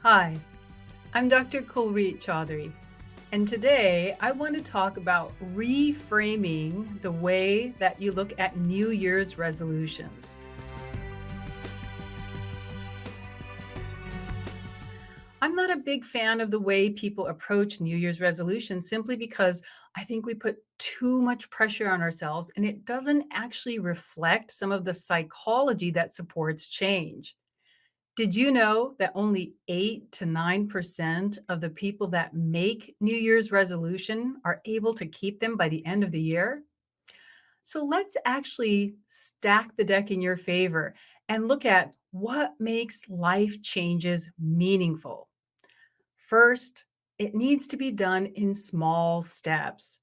Hi, I'm Dr. Kulreet Chaudhary, and today I want to talk about reframing the way that you look at New Year's resolutions. I'm not a big fan of the way people approach New Year's resolutions simply because I think we put too much pressure on ourselves and it doesn't actually reflect some of the psychology that supports change. Did you know that only 8 to 9% of the people that make New Year's resolution are able to keep them by the end of the year? So let's actually stack the deck in your favor and look at what makes life changes meaningful. First, it needs to be done in small steps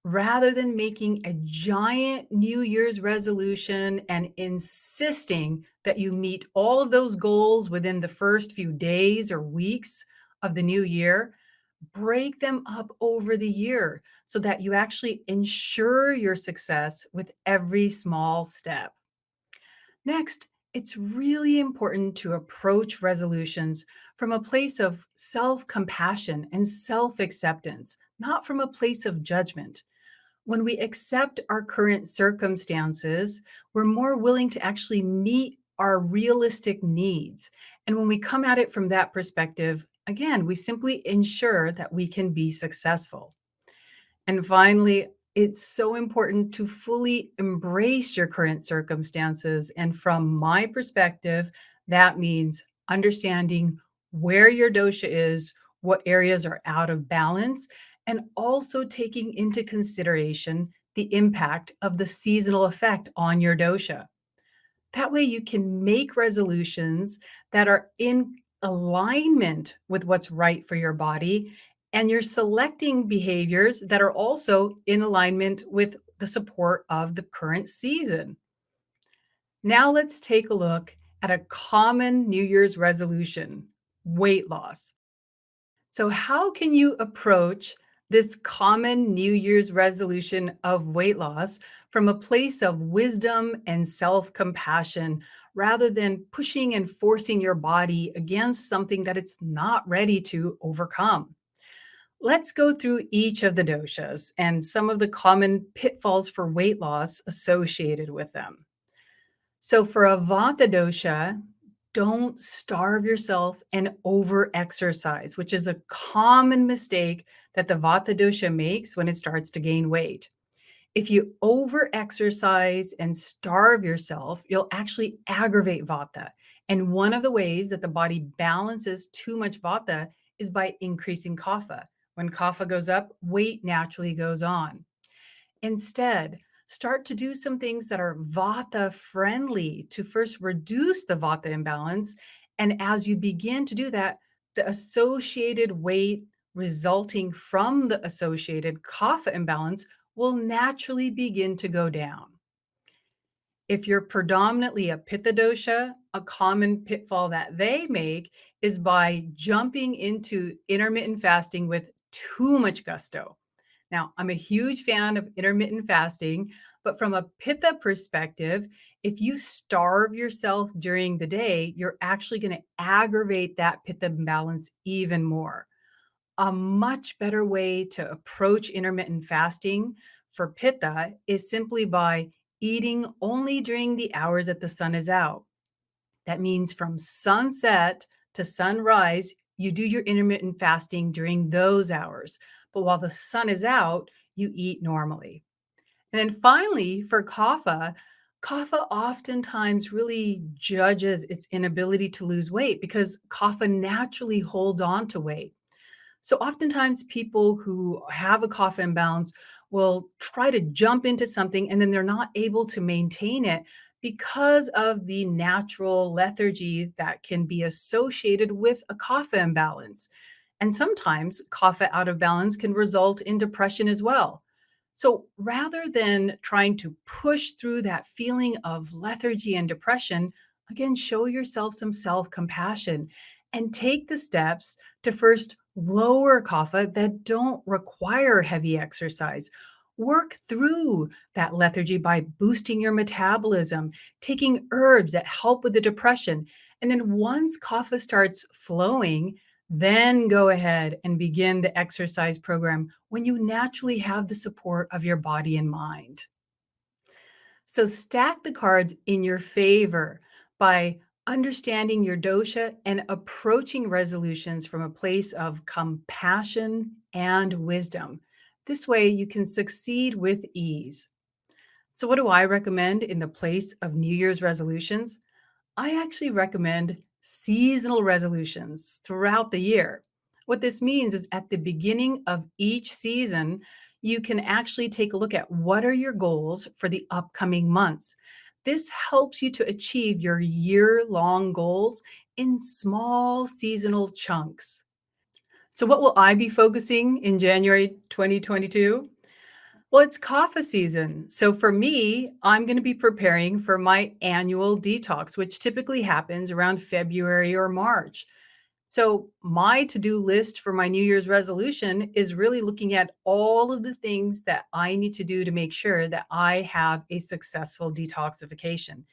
rather than making a giant New Year's resolution and insisting that you meet all of those goals within the first few days or weeks of the new year, break them up over the year so that you actually ensure your success with every small step. Next, it's really important to approach resolutions from a place of self compassion and self acceptance, not from a place of judgment. When we accept our current circumstances, we're more willing to actually meet our realistic needs. And when we come at it from that perspective, again, we simply ensure that we can be successful. And finally, it's so important to fully embrace your current circumstances. And from my perspective, that means understanding where your dosha is, what areas are out of balance, and also taking into consideration the impact of the seasonal effect on your dosha. That way, you can make resolutions that are in alignment with what's right for your body. And you're selecting behaviors that are also in alignment with the support of the current season. Now, let's take a look at a common New Year's resolution: weight loss. So, how can you approach this common New Year's resolution of weight loss from a place of wisdom and self compassion rather than pushing and forcing your body against something that it's not ready to overcome? Let's go through each of the doshas and some of the common pitfalls for weight loss associated with them. So for a Vata dosha, don't starve yourself and over exercise, which is a common mistake that the Vata dosha makes when it starts to gain weight. If you over exercise and starve yourself, you'll actually aggravate Vata. And one of the ways that the body balances too much Vata is by increasing Kapha. When Kapha goes up, weight naturally goes on. Instead, start to do some things that are Vata friendly to first reduce the Vata imbalance. And as you begin to do that, the associated weight resulting from the associated Kapha imbalance will naturally begin to go down. If you're predominantly a Pitta dosha, a common pitfall that they make is by jumping into intermittent fasting with too much gusto. Now, I'm a huge fan of intermittent fasting, but from a Pitta perspective, if you starve yourself during the day, you're actually going to aggravate that Pitta imbalance even more. A much better way to approach intermittent fasting for Pitta is simply by eating only during the hours that the sun is out. That means from sunset to sunrise, you do your intermittent fasting during those hours. But while the sun is out, you eat normally. And then finally, for kapha, kapha oftentimes really judges its inability to lose weight because kapha naturally holds on to weight. So oftentimes people who have a kapha imbalance will try to jump into something and then they're not able to maintain it because of the natural lethargy that can be associated with a kapha imbalance. And sometimes kapha out of balance can result in depression as well. So rather than trying to push through that feeling of lethargy and depression, again, show yourself some self compassion and take the steps to first lower kapha that don't require heavy exercise. Work through that lethargy by boosting your metabolism, taking herbs that help with the depression, And then once kapha starts flowing, then go ahead and begin the exercise program when you naturally have the support of your body and mind. So stack the cards in your favor by understanding your dosha and approaching resolutions from a place of compassion and wisdom. This way you can succeed with ease. So, what do I recommend in the place of New Year's resolutions? I actually recommend seasonal resolutions throughout the year. What this means is at the beginning of each season, you can actually take a look at what are your goals for the upcoming months. This helps you to achieve your year long goals in small seasonal chunks. So, what will I be focusing in January 2022? Well, it's kapha season. So for me, I'm going to be preparing for my annual detox, which typically happens around February or March. So my to-do list for my New Year's resolution is really looking at all of the things that I need to do to make sure that I have a successful detoxification.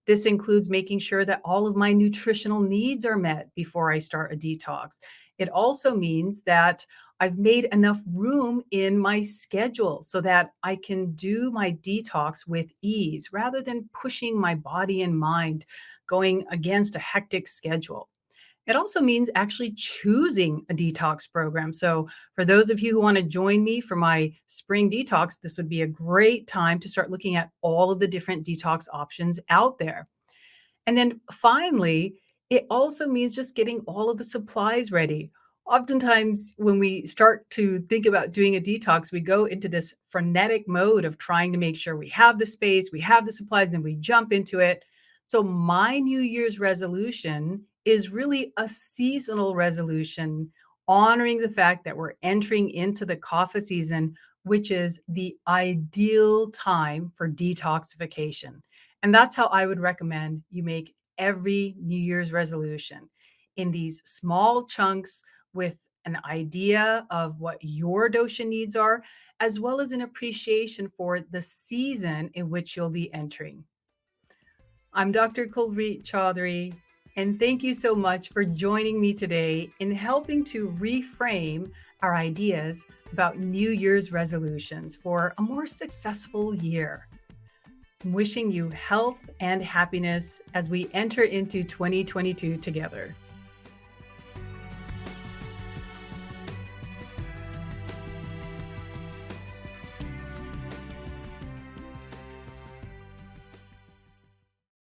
This includes making sure that all of my nutritional needs are met before I start a detox. It also means that I've made enough room in my schedule so that I can do my detox with ease rather than pushing my body and mind going against a hectic schedule. It also means actually choosing a detox program. So, for those of you who want to join me for my spring detox, this would be a great time to start looking at all of the different detox options out there. And then finally, it also means just getting all of the supplies ready. Oftentimes, when we start to think about doing a detox, we go into this frenetic mode of trying to make sure we have the space, we have the supplies, then we jump into it. So, my New Year's resolution is really a seasonal resolution, honoring the fact that we're entering into the kapha season, which is the ideal time for detoxification. And that's how I would recommend you make every New Year's resolution in these small chunks with an idea of what your dosha needs are, as well as an appreciation for the season in which you'll be entering. I'm Dr. Kulreet Chaudhary, and thank you so much for joining me today in helping to reframe our ideas about New Year's resolutions for a more successful year. I'm wishing you health and happiness as we enter into 2022 together.